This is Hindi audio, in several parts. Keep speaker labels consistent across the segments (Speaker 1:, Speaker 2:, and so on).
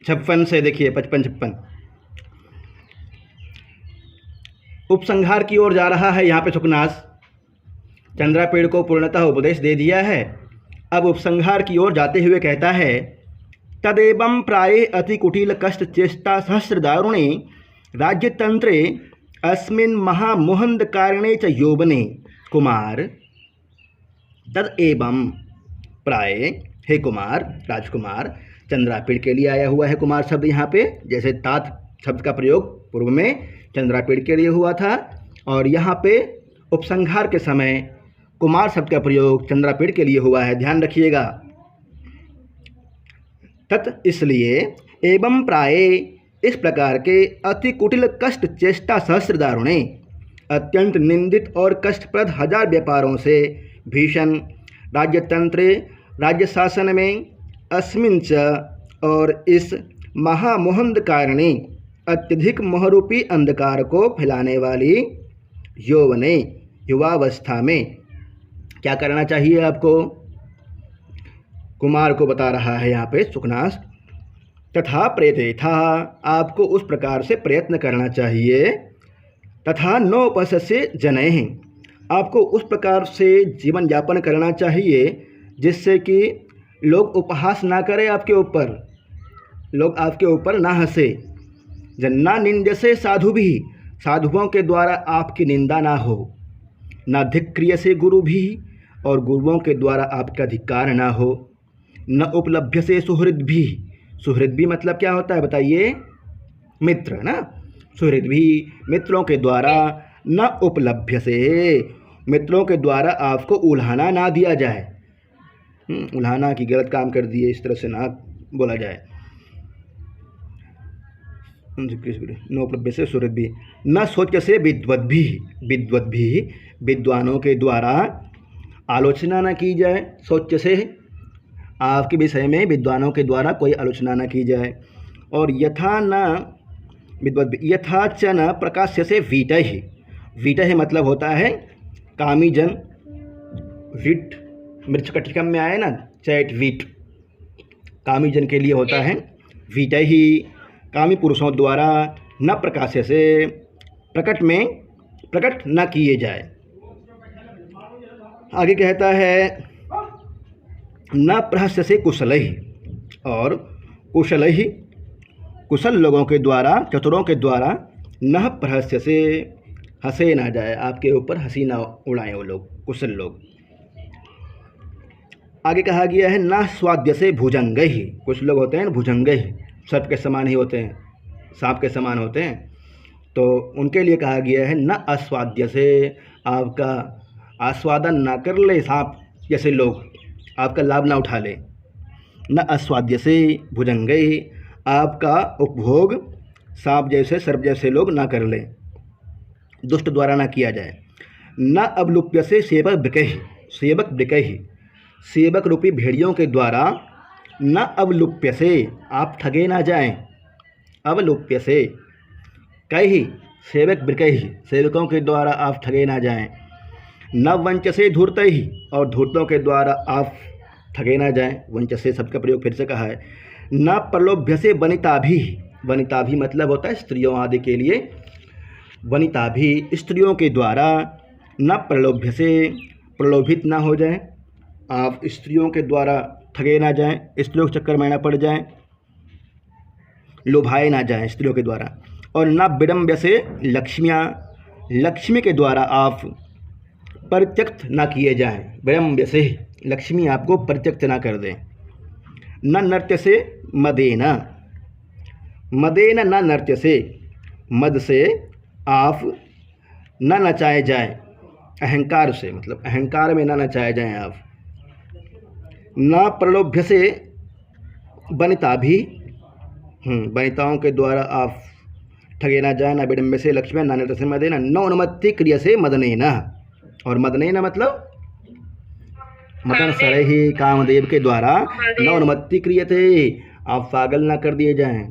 Speaker 1: 56 से देखिए 55-56 उपसंहार की ओर जा रहा है। यहाँ पे सुकनास चंद्रापेड़ को पूर्णतः उपदेश दे दिया है। अब उपसंहार की ओर जाते हुए कहता है, तदेवं प्राये अति कुटिल कष्ट चेष्टा सहस्र दारुणे राज्यतंत्रे अस्मिन् महामुहंद कारणे च यौवने कुमार। तदेवं प्राय, हे कुमार, राजकुमार। चंद्रापेड़ के लिए आया हुआ है कुमार शब्द यहाँ पे, जैसे तात शब्द का प्रयोग पूर्व में चंद्रापेड़ के लिए हुआ था, और यहाँ पे उपसंहार के समय कुमार शब्द का प्रयोग चंद्रापेड़ के लिए हुआ है, ध्यान रखिएगा। तत् इसलिए, एवं प्राय इस प्रकार के अति कुटिल कष्ट चेष्टा सहस्र दारुणे अत्यंत निंदित और कष्टप्रद 1000 व्यापारों से भीषण राज्यतंत्र राज्य शासन में अस्मिन् च और इस महामुहंद कारणे अत्यधिक मोहरूपी अंधकार को फैलाने वाली यौवने युवावस्था में क्या करना चाहिए आपको, कुमार को बता रहा है यहाँ पे सुकनास। तथा प्रयतेथा, आपको उस प्रकार से प्रयत्न करना चाहिए। तथा नोपस्य जनैः, आपको उस प्रकार से जीवन यापन करना चाहिए जिससे कि लोग उपहास ना करें आपके ऊपर, लोग आपके ऊपर ना हंसे। जन्ना निंद्यसे साधु भी, साधुओं के द्वारा आपकी निंदा ना हो। न धिक्रिय से गुरु भी, और गुरुओं के द्वारा आपका धिक्कार ना हो। न उपलब्ध से सुहृद भी, सुहृद भी मतलब क्या होता है बताइए, मित्र ना। सुहृद भी, मित्रों के द्वारा, न उपलब्ध से, मित्रों के द्वारा आपको उल्हाना ना दिया जाए। उल्हाना की गलत काम कर दिए, इस तरह से ना बोला जाए। न उपलब्ध से सुहृद भी, न सोच से विद्वत भी, विद्वत भी, विद्वानों के द्वारा आलोचना न की जाए। सोच से, आपके विषय में विद्वानों के द्वारा कोई आलोचना न की जाए। और यथा न विद्वत, यथा च न प्रकाश्य से वीटः, वीटः मतलब होता है कामी जन। वीट मृच्छकटिकम में आए ना, चैट वीट, कामी जन के लिए होता है। वीटः ही, कामी पुरुषों द्वारा, न प्रकाश्य से, प्रकट में प्रकट न किए जाए। आगे कहता है, न प्रहस्य से कुशल ही, और कुशल ही, कुशल लोगों के द्वारा, चतुरों के द्वारा, न प्रहस्य से, हंसे ना जाए, आपके ऊपर हंसी ना उड़ाएं वो लोग, कुशल लोग। आगे कहा गया है, न स्वाद्य से भुजंग ही, कुछ लोग होते हैं भुजंग ही, सर्प के समान ही होते हैं, सांप के समान होते हैं, तो उनके लिए कहा गया है न अस्वाद्य से, आपका आस्वादन ना कर ले सांप जैसे लोग, आपका लाभ ना उठा ले। न अस्वाद्य से भुजंग ही, आपका उपभोग सांप जैसे, सर्प जैसे लोग ना कर लें, दुष्ट द्वारा ना किया जाए। न अवलुप्य से सेवक वृकहि, सेवक वृकहि, सेवक रूपी भेड़ियों के द्वारा, न अवलुप्य से, आप ठगे ना जाएं। अवलुप्य से कही, सेवक वृकहि, सेवकों के द्वारा आप ठगे ना जाएं। न वंच से धूर्त ही, और धूर्तों के द्वारा आप ठगे ना जाएं। वंच से शब्द का प्रयोग फिर से कहा है। न प्रलोभ्य से वनिता भी, वनिता भी मतलब होता है स्त्रियों आदि के लिए, वनिता भी, स्त्रियों के द्वारा, न प्रलोभ्य से, प्रलोभित ना हो जाएं, आप स्त्रियों के द्वारा ठगे ना जाएं, स्त्रियों के चक्कर में ना पड़ जाएं, लोभाए ना जाएं स्त्रियों के द्वारा। और न विडम्ब्य से लक्ष्मियाँ, लक्ष्मी के द्वारा आप परित्यक्त ना किए जाएं, विडम्ब्य से, लक्ष्मी आपको परित्यक्त ना कर दें। न नृत्य से मदेन, मदेन न नृत्य से, मद से आप न नचाए जाएं, अहंकार से, मतलब अहंकार में न नचाए जाएं आप। न प्रलोभ्य से वनिता भी, वनिताओं के द्वारा आप ठगे ना जाए। न विडम्ब्य से लक्ष्मी, न नृत्य से मदेन, न उन्मत्ति क्रिया से मदनेन, और मदनेन मतलब मदन सरे ही, कामदेव के द्वारा, न उन्मत्ति क्रियते, आप पागल ना कर दिए जाएं,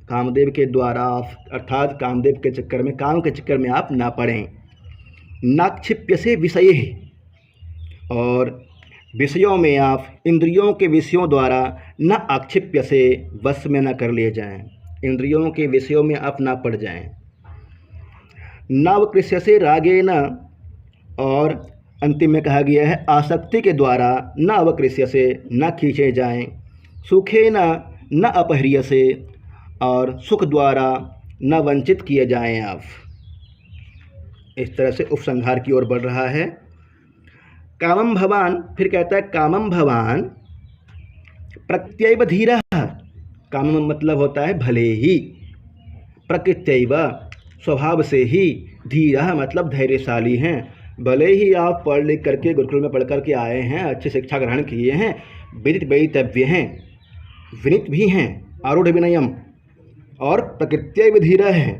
Speaker 1: कामदेव के द्वारा, अर्थात कामदेव के चक्कर में, काम के चक्कर में आप ना पड़ें। नाक्षिप्य से विषय, और विषयों में आप इंद्रियों के विषयों द्वारा न आक्षिप्य से वश में न कर लिए जाएं, इंद्रियों के विषयों में आप ना पड़ जाएं। नवकृष्य से रागे न, और अंतिम में कहा गया है आसक्ति के द्वारा न अवकृष्य से न खींचे जाएं। सुखे न अपहर्य से, और सुख द्वारा न वंचित किए जाएं आप। इस तरह से उपसंहार की ओर बढ़ रहा है। कामम भवान, फिर कहता है कामम भवान प्रकृत्यैव धीरः। कामम मतलब होता है भले ही, प्रकृत्यैव स्वभाव से ही, धीरः मतलब धैर्यशाली हैं। भले ही आप पढ़ लिख करके गुरुकुल में पढ़ करके आए हैं, अच्छी शिक्षा ग्रहण किए हैं, विदित वेदितव्य हैं, विनित भी हैं, आरूढ़ विनयम, और प्रकृत्यैव धीरः है,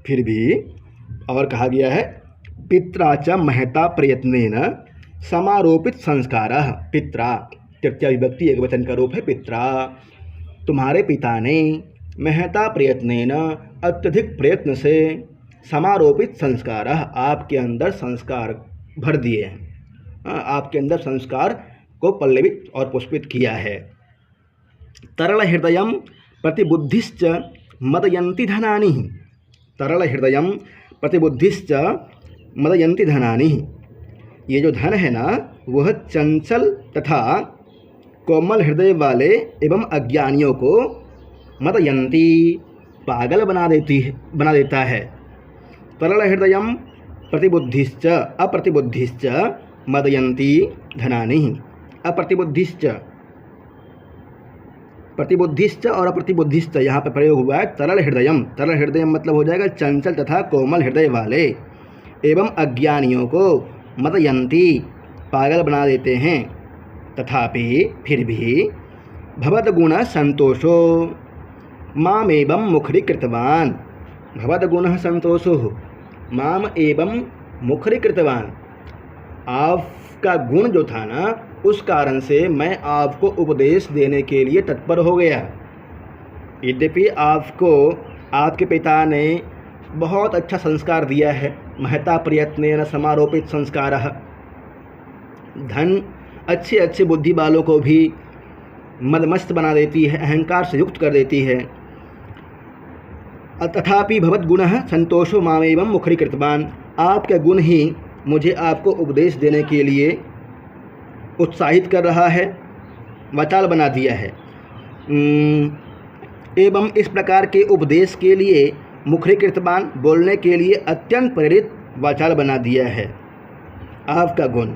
Speaker 1: फिर भी और कहा गया है पित्रा च महता प्रयत्नेन समारोपित संस्कारः। पित्रा तृतीया विभक्ति एक वचन का रूप है पित्रा। तुम्हारे पिता ने महता प्रयत्नेन अत्यधिक प्रयत्न से समारोपित संस्कारः आपके अंदर संस्कार भर दिए हैं, आपके अंदर संस्कार को पल्लवित और पुष्पित किया है। तरल हृदयम प्रतिबुद्धिश्च मदयन्ति धनानि। तरल हृदयम प्रतिबुद्धिश्च मदयन्ति धनानि। ये जो धन है ना, वह चंचल तथा कोमल हृदय वाले एवं अज्ञानियों को मदयन्ति पागल बना देता है। तरल हृदयम प्रतिबुद्धिश्च अप्रतिबुद्धिश्च मदयन्ति धनानि। अप्रतिबुद्धिश्च, प्रतिबुद्धिश्च और अप्रतिबुद्धिश्च यहाँ पर प्रयोग हुआ है तरल हृदयम। तरल हृदय मतलब हो जाएगा चंचल तथा कोमल हृदय वाले एवं अज्ञानियों को मदयन्ति पागल बना देते हैं। तथापि फिर भी भवद्गुण संतोषो माम एवं मुखरीकृतवान। भवद्गुण संतोषो माम एवं मुखरीकृतवान। आपका गुण जो था ना, उस कारण से मैं आपको उपदेश देने के लिए तत्पर हो गया। यद्यपि आपको आपके पिता ने बहुत अच्छा संस्कार दिया है, महता प्रयत्नेन समारोपित संस्कारः। धन अच्छे अच्छे बुद्धि वालों को भी मदमस्त बना देती है, अहंकार से युक्त कर देती है। तथापि भवद्गुणः संतोषो मामेवं मुखरीकृतवान। आपका गुण ही मुझे आपको उपदेश देने के लिए उत्साहित कर रहा है, वाचाल बना दिया है। एवं इस प्रकार के उपदेश के लिए मुखरीकृतवान, बोलने के लिए अत्यंत प्रेरित, वाचाल बना दिया है। आपका गुण,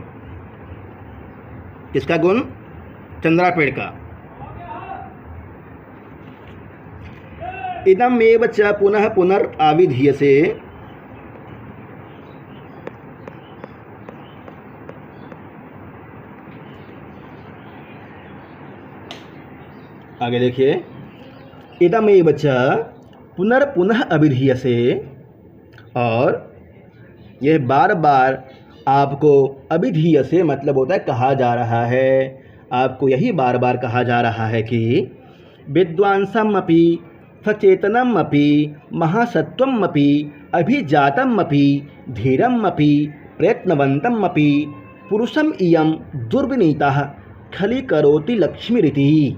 Speaker 1: किसका गुण? चंद्रापेड़ का। इदमेव च पुनः पुनराविधीयसे। आगे देखिए, इदमेव च पुनः अभिधीयसे, और यह बार बार आपको अभिधीयसे मतलब होता है कहा जा रहा है, आपको यही बार बार कहा जा रहा है कि विद्वांसमपि सचेतनमपि महासत्वमपि अभिजातमपि धीरमपि प्रयत्नवन्तमपि पुरुषम इयं दुर्विनीतः खलीकरोति लक्ष्मीरिति।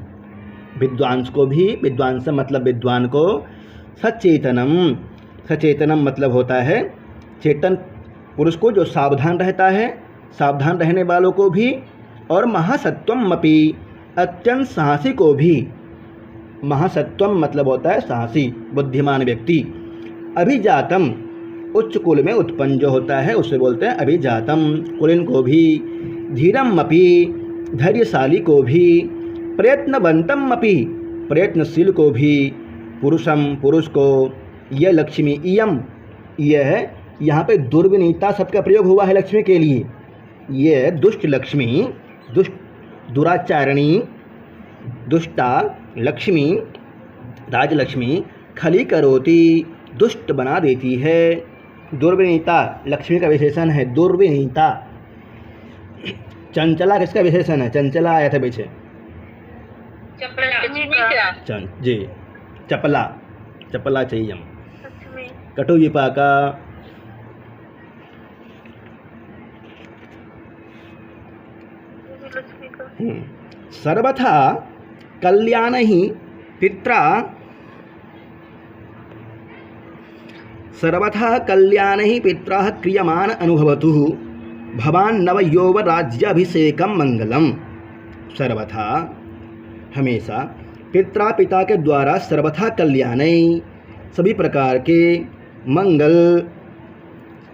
Speaker 1: विद्वांस को भी, विद्वांस मतलब विद्वान को, सचेतनम, सचेतनम मतलब होता है चेतन पुरुष को जो सावधान रहता है, सावधान रहने वालों को भी, और महासत्वम अपि अत्यंत साहसी को भी। महासत्वम मतलब होता है साहसी, बुद्धिमान व्यक्ति। अभिजातम उच्च कुल में उत्पन्न जो होता है उसे बोलते हैं अभिजातम, कुलीन को भी। धीरम अपि धैर्यशाली को भी। प्रयत्नवंतम अपि प्रयत्नशील को भी। पुरुषम पुरुष को। यह लक्ष्मी इयम, यह यहाँ पे दुर्विनीता शब्द का प्रयोग हुआ है लक्ष्मी के लिए। यह दुष्ट लक्ष्मी, दुष्ट दुराचारिणी दुष्टा लक्ष्मी, राजलक्ष्मी खली करोति दुष्ट बना देती है। दुर्विनीता लक्ष्मी का विशेषण है, दुर्विनीता। चंचला किसका विशेषण है? चंचला आया था पीछे, जी, चपला, चपला चाहिए हम। कटु विपाका, सर्वथा कल्याण ही पित्रा सर्वथा कल्याण ही पित्रा क्रियमान अनुभवतु भवान नवयौवराज्याभिषेकम मंगलम। सर्वथा हमेशा पित्रा पिता के द्वारा सर्वथा कल्याण सभी प्रकार के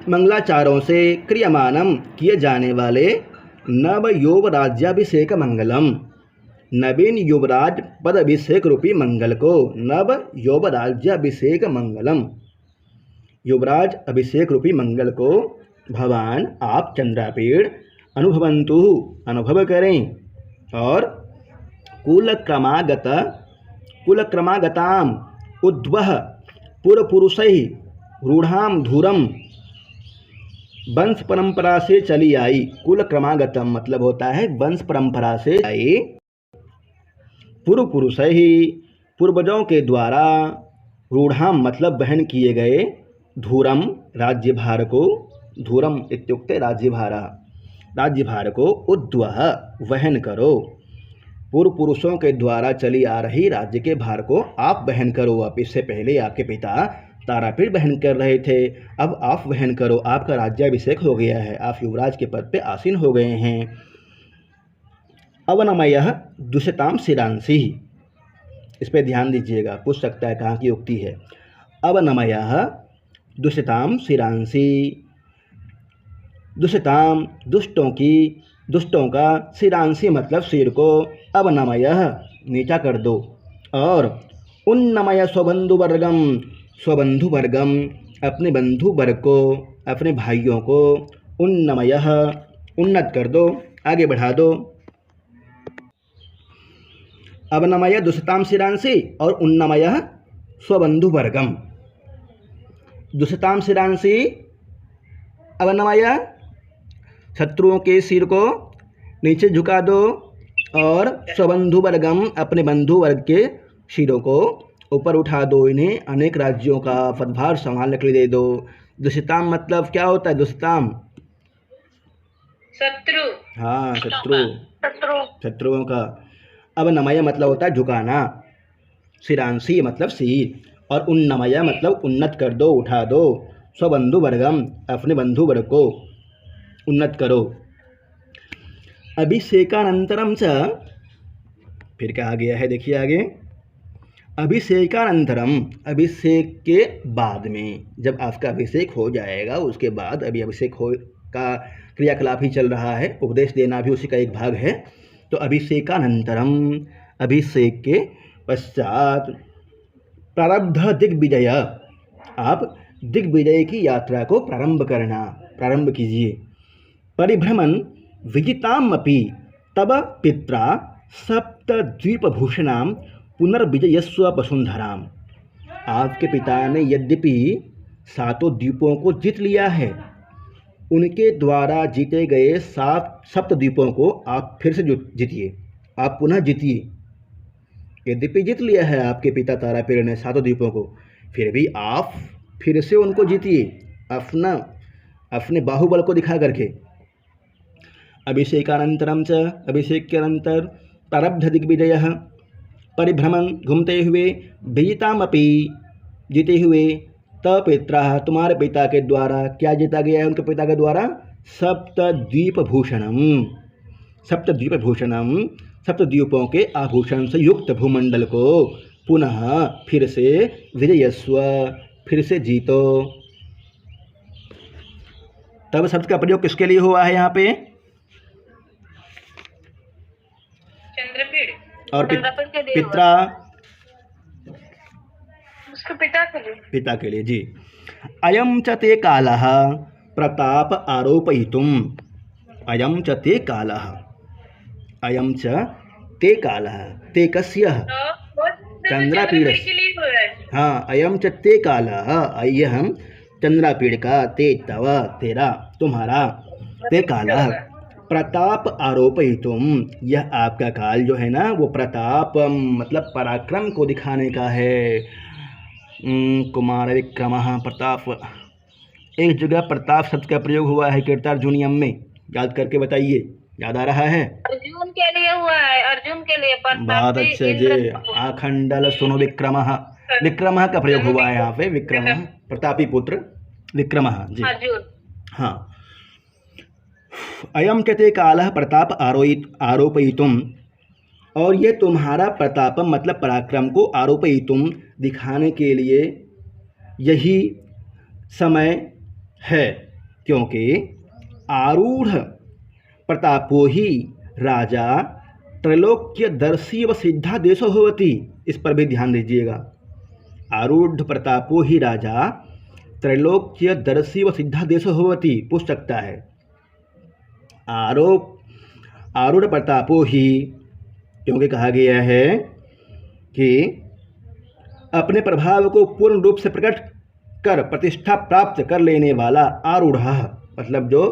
Speaker 1: मंगलाचारों से क्रियमानम किए जाने वाले नव युवराज्याभिषेक मंगलम, नवीन युवराज पद अभिषेक रूपी मंगल को, नव युवराज्याभिषेक मंगलम, युवराज अभिषेक रूपी मंगल को भगवान आप चंद्रापीड़ अनुभवंतु अनुभव करें और कुलक्रमागताम उद्वह पूर्वपुरुषै रूढ़ाम धूरम, वंश परंपरा से चली आई, कुल क्रमागतम मतलब होता है वंश परंपरा से आई, पूर्व पुरुष ही पूर्वजों के द्वारा, रूढ़ाम मतलब वहन किए गए, धूरम राज्यभार को, धूरम इत्युक्ते राज्यभार, राज्यभार को उद्वह वहन करो, पूर्व पुरुषों के द्वारा चली आ रही राज्य के भार को आप वहन करो। अब इससे पहले आपके पिता तारापीठ वहन कर रहे थे, अब आप वहन करो, आपका राज्याभिषेक हो गया है, आप युवराज के पद पे आसीन हो गए हैं। अवनमय दुष्यताम शिरांसी, इस पे ध्यान दीजिएगा, पूछ सकता है कहाँ की उक्ति है। अवनमय दुष्यताम शिरांसी, दुष्यताम दुष्टों की, दुष्टों का, शिरांसी मतलब सिर को, अवनमय नीचा कर दो, और उन्नमय स्वबंधु वर्गम, स्वबंधु वर्गम अपने बंधु वर्ग को, अपने भाइयों को, उन्नमय उन्नत कर दो, आगे बढ़ा दो। अवनमय दुष्यताम शिरांसी और उन्नमय स्वबंधु वर्गम, दुष्यताम शिरांसी अवनमय शत्रुओं के सिर को नीचे झुका दो, और स्वबंधु वर्गम अपने बंधु वर्ग के सिरों को ऊपर उठा दो, इन्हें अनेक राज्यों का पदभार संभालने के लिए दे दो। दुष्यताम मतलब क्या होता है? दुष्यताम
Speaker 2: शत्रु,
Speaker 1: हाँ शत्रुओं का। अवनमय मतलब होता है झुकाना, शिरांसी मतलब सिर, और उन्नमय मतलब उन्नत कर दो, उठा दो, स्वबंधु वर्गम अपने बंधु वर्ग को उन्नत करो। अभिषेकानंतरम च, फिर कहा गया है, देखिए आगे, अभिषेकानंतरम अभिषेक के बाद में, जब आपका अभिषेक हो जाएगा उसके बाद, अभी अभिषेक हो का क्रियाकलाप ही चल रहा है, उपदेश देना भी उसी का एक भाग है। तो अभिषेकानंतरम अभिषेक के पश्चात प्रारब्ध दिग्विजय, आप दिग्विजय की यात्रा को प्रारंभ कीजिए। परिभ्रमण विजितामपि तब पित्रा सप्तद्वीपभूषणाम पुनर्विजयस्व वसुंधराम, आपके पिता ने यद्यपि सातों द्वीपों को जीत लिया है, उनके द्वारा जीते गए सप्तद्वीपों को आप फिर से जीतिए, आप पुनः जीतिए। यद्यपि जीत लिया है आपके पिता तारापीड़ ने सातों द्वीपों को, फिर भी आप फिर से उनको जीतिए, अपने बाहुबल को दिखा करके। अभिषेकानंतरम च, अभिषेक के अनंतर प्रारब्ध दिग्विजय, परिभ्रमण घूमते हुए, विजितामपि जीते हुए, तपित्रा तुम्हारे पिता के द्वारा, क्या जीता गया है उनके पिता के द्वारा? सप्तद्वीपभूषणम, सप्तद्वीपभूषणम सप्तद्वीपों के आभूषण से युक्त भूमंडल को पुनः फिर से विजयस्व, फिर से जीतो। तब शब्द का प्रयोग किसके लिए हुआ है यहाँ पे?
Speaker 2: चंद्रपीड़
Speaker 1: और पित्रा,
Speaker 2: उसके पिता के लिए
Speaker 1: जी। अयम च ते कालः प्रताप आरोपयितुम, अयम च ते कालः, अयम च ते कालः, ते कस्य? चंद्रापीड़। हाँ, अयम च ते कालः, अयम चंद्रापीड़ का, ते तव तेरा, तुम्हारा, ते कालः प्रताप आरोपयितुम, यह आपका काल जो है ना वो प्रताप मतलब पराक्रम को दिखाने का है। कुमार विक्रमः प्रताप, एक जगह प्रताप शब्द का प्रयोग हुआ है कीर्तार्जुनीयम में, याद करके बताइए, याद आ रहा है?
Speaker 2: अर्जुन के लिए हुआ है, अर्जुन के लिए।
Speaker 1: बहुत अच्छे जी। आखंडल सुनो विक्रमः, विक्रमः का प्रयोग हुआ है यहाँ पे, विक्रमः प्रतापी पुत्र विक्रमः जी।
Speaker 2: अर्जुन।
Speaker 1: हाँ। अयम चते कालः प्रताप आरोपयितुम, और ये तुम्हारा प्रताप मतलब पराक्रम को आरोपयितुम दिखाने के लिए यही समय है, क्योंकि आरूढ़ प्रतापो ही राजा त्रैलोक्यदर्शी व सिद्धा देशो होवति। इस पर भी ध्यान दीजिएगा। आरूढ़ प्रतापो ही राजा त्रैलोक्यदर्शी व सिद्धा देशो होवति पूछ सकता है। आरूढ़ प्रतापो ही, क्योंकि कहा गया है कि अपने प्रभाव को पूर्ण रूप से प्रकट कर प्रतिष्ठा प्राप्त कर लेने वाला आरूढ़, मतलब जो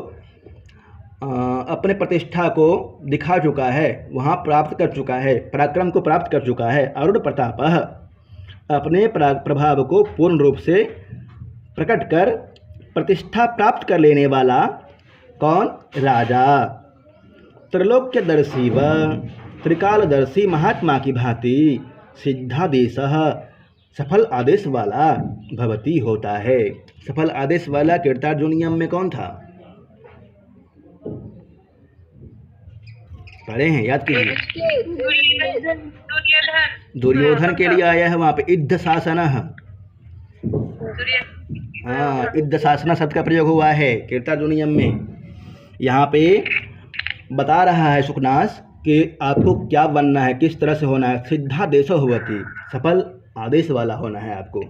Speaker 1: अपने प्रतिष्ठा को दिखा चुका है, वहाँ प्राप्त कर चुका है, पराक्रम को प्राप्त कर चुका है। आरूढ़ प्रताप, अपने प्रभाव को पूर्ण रूप से प्रकट कर प्रतिष्ठा प्राप्त कर लेने वाला कौन? राजा। त्रैलोक्यदर्शी व त्रिकालदर्शी महात्मा की भांति सिद्धादेशः सफल आदेश वाला भवती होता है। सफल आदेश वाला कीर्तार्जुनियम में कौन था? पढ़े हैं, याद कीजिए। दुर्योधन के लिए आया है वहाँ पे इद्ध शासन। हाँ, इद्ध शासन शब्द का प्रयोग हुआ है कीर्तार्जुनियम में। यहाँ पे बता रहा है सुकनास कि आपको क्या बनना है, किस तरह से होना है। सिद्धा देशो होवति, सफल आदेश वाला होना है आपको।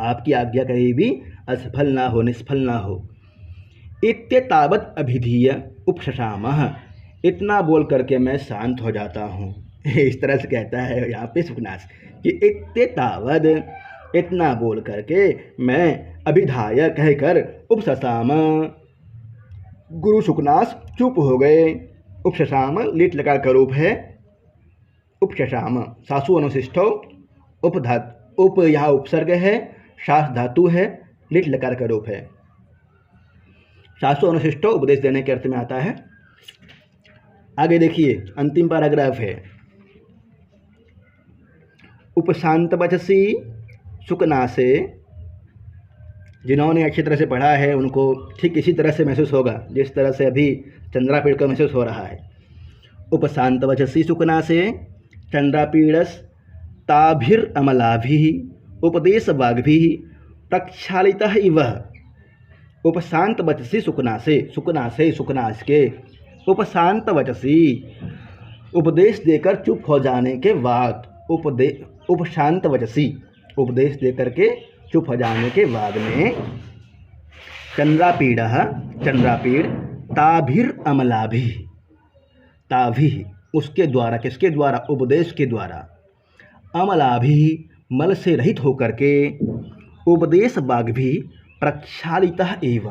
Speaker 1: आपकी आज्ञा कहीं भी असफल ना हो, निष्फल ना हो। इत्येतावत् अभिधीय उपशशामः, इतना बोल करके मैं शांत हो जाता हूँ। इस तरह से कहता है यहाँ पे सुकनास कि इत्येतावत्, इतना बोल करके मैं अभिधाय कहकर उपशशाम, गुरु सुकनास चुप हो गए। उपशशाम लिट लकार का रूप है उपशशाम। सासु अनुशिष्टो उप यहाँ उपसर्ग है, शास धातु है, लिट लकार का रूप है। सासु अनुशिष्टो उपदेश देने के अर्थ में आता है। आगे देखिए, अंतिम पैराग्राफ है। उपशांत वचसी सुकनासे, जिन्होंने अच्छी तरह से पढ़ा है उनको ठीक इसी तरह से महसूस होगा जिस तरह से अभी चंद्रापीड़ का महसूस हो रहा है। उपशांत वचसी सुकनासे चंद्रापीड़स ताभिर अमलाभिः उपदेश वाग्भिः प्रक्षालितः इव। उपशांत वचसी सुकनासे, सुकनासे सुकनास के, उपशांत वचसी उपदेश देकर चुप हो जाने के बाद, उपशांत वचसी उपदेश देकर के चुप हो जाने के बाद में चंद्रापीड़, चंद्रापीड़ ताभिर अमलाभिः, ताभिः उसके द्वारा, किसके द्वारा? उपदेश के द्वारा। अमलाभिः मल से रहित होकर के, उपदेश वाग भी प्रक्षालितः एव,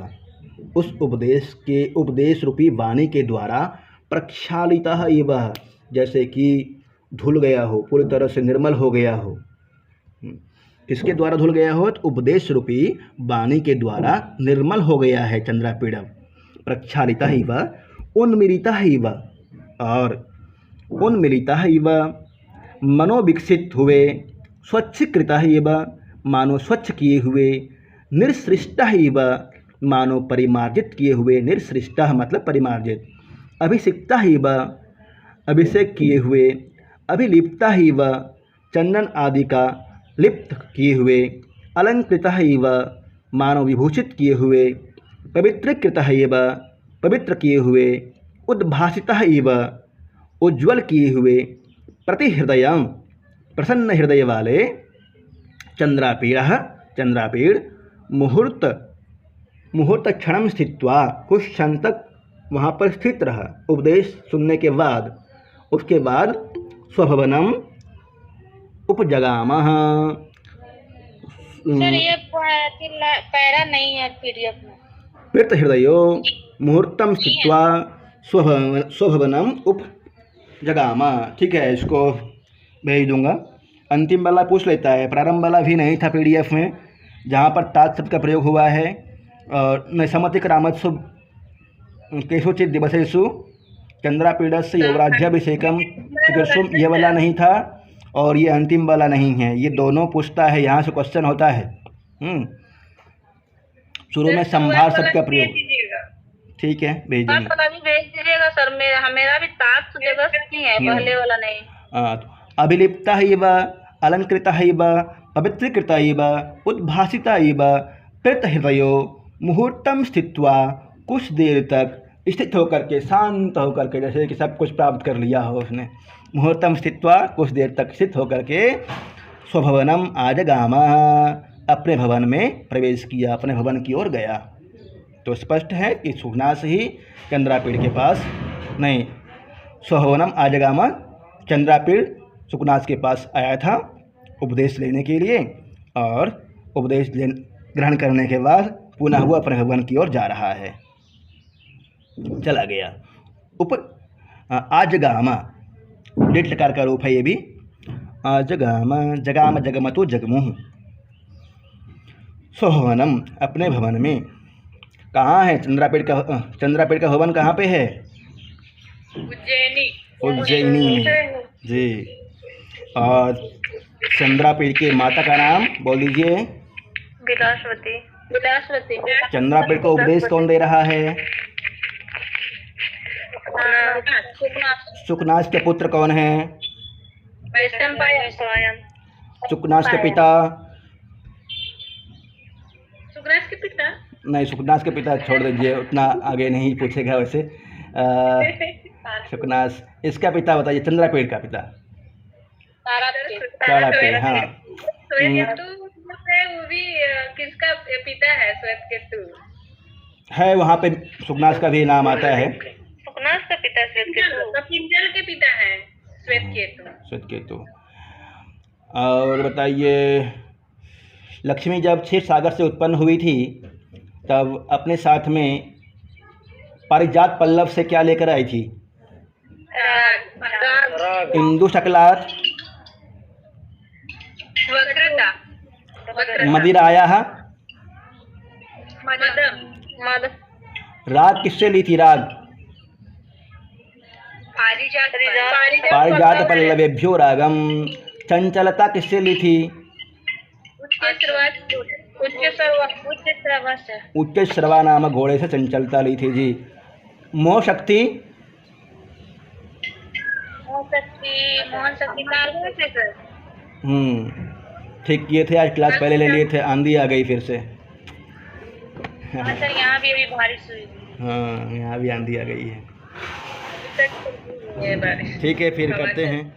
Speaker 1: उस उपदेश के, उपदेश रूपी वाणी के द्वारा प्रक्षालितः एव, जैसे कि धुल गया हो, पूरी तरह से निर्मल हो गया हो। किसके द्वारा धुल गया हो? तो उपदेश रूपी वाणी के द्वारा निर्मल हो गया है चंद्रापीड़। प्रक्षालितः एव उन्मीलितः एव, और उन्मीलितः एव मनोविकसित हुए, स्वच्छकृतः एव मानो स्वच्छ किए हुए, निर्सृष्टः एव मानो परिमार्जित किए हुए, निर्सृष्टः मतलब परिमार्जित, अभिषिक्तः एव अभिषेक किए हुए, अभिलिप्तः एव चंदन आदि का लिप्त किए हुए, अलंकृतः एव मानो विभूषित किए हुए, पवित्रकृतः एव पवित्र किए हुए, उद्भासितः एव उज्ज्वल किए हुए, प्रतिहृदयं प्रसन्न हृदय वाले चंद्रापीड़, चंद्रापीड़ मुहूर्त क्षणम स्थित्वा, कुछ क्षण तक वहाँ पर स्थित रहा उपदेश सुनने के बाद। उसके बाद स्वभवनम उपजगामः।
Speaker 2: सर ये पैरा नहीं है पीडीएफ में।
Speaker 1: प्रीत हृदयो मुहूर्तम स्थित्वा स्वभवनम उपजगामा। ठीक है, इसको भेज दूंगा। अंतिम वाला पूछ लेता है, प्रारंभ वाला भी नहीं था पीडीएफ में, जहाँ पर तात शब्द का प्रयोग हुआ है। और नैसमतिक रामत्सु केशुचित दिवसेषु चंद्रापीडस्य युवराज्याभिषेकम चिकित्सुम ये वाला नहीं था और ये अंतिम वाला नहीं है, ये दोनों पूछता है, यहाँ से क्वेश्चन होता है। शुरू में संभार शब्द का प्रयोग। ठीक है, भेज देंगे।
Speaker 2: वाला भी भेज दीजिएगा सर, मेरा भी टास्क जगह नहीं है, पहले वाला नहीं।
Speaker 1: अभिलिप्ता इव अलंकृता इव पवित्रीकृता इव उद्भासिता इव प्रेतहृदयो मुहूर्तम स्थित्वा, कुछ देर तक स्थित होकर के, शांत होकर के, जैसे कि सब कुछ प्राप्त कर लिया हो उसने। मुहूर्तम स्थित्वा, कुछ देर तक स्थित होकर के, स्वभवनम आजगामा, अपने भवन में प्रवेश किया, अपने भवन की ओर गया। तो स्पष्ट है कि सुखनास ही चंद्रापीड़ के पास नहीं, स्वभवनम आजगामा, चंद्रापीड़ सुखनास के पास आया था उपदेश लेने के लिए, और उपदेश ग्रहण करने के बाद पुनः वो अपने भवन की ओर जा रहा है, चला गया। आजगामा डेट लकार का रूप है ये भी। आजगामा, जगाम जगमतो जगमुह। स्वभवनम, अपने भवन में। कहाँ है चंद्रापीड़ का भवन कहाँ पे है? उज्जैनी में जी। और चंद्रापीड़ के माता का नाम बोल दीजिए।
Speaker 2: विलासवती।
Speaker 1: चंद्रापीड़ को उपदेश कौन दे रहा है? सुखनास के पुत्र कौन है? सुखनास के पिता? नहीं, सुखनास के पिता छोड़ दीजिए, उतना आगे नहीं पूछेगा वैसे। सुखनास, इसका पिता बताइए, चंद्रापीड़ का पिता। तारापीड़, हाँ।
Speaker 2: वो भी किसका पिता है? श्वेतकेतु
Speaker 1: है, वहाँ पे सुखनास का भी नाम आता है।
Speaker 2: सुखनास का पिता श्वेतकेतु, पिंजल के पिता है श्वेतकेतु।
Speaker 1: और बताइए, लक्ष्मी जब क्षीर सागर से उत्पन्न हुई थी तब अपने साथ में पारिजात पल्लव से क्या लेकर आई थी? इंदु शकलात मदिराया। राग किससे ली थी? राग पारिजात पल्लवेभ्यो रागम। चंचलता किससे ली थी? उच्च श्रवा नाम घोड़े से चंचलता ली थी जी। मोह शक्ति? ठीक किए थे, आज क्लास पहले ले लिए थे, आंधी आ गई फिर से।
Speaker 2: यहाँ भी अभी बारिश हुई।
Speaker 1: हाँ, यहाँ भी आंधी आ गई है। ठीक है, फिर करते हैं।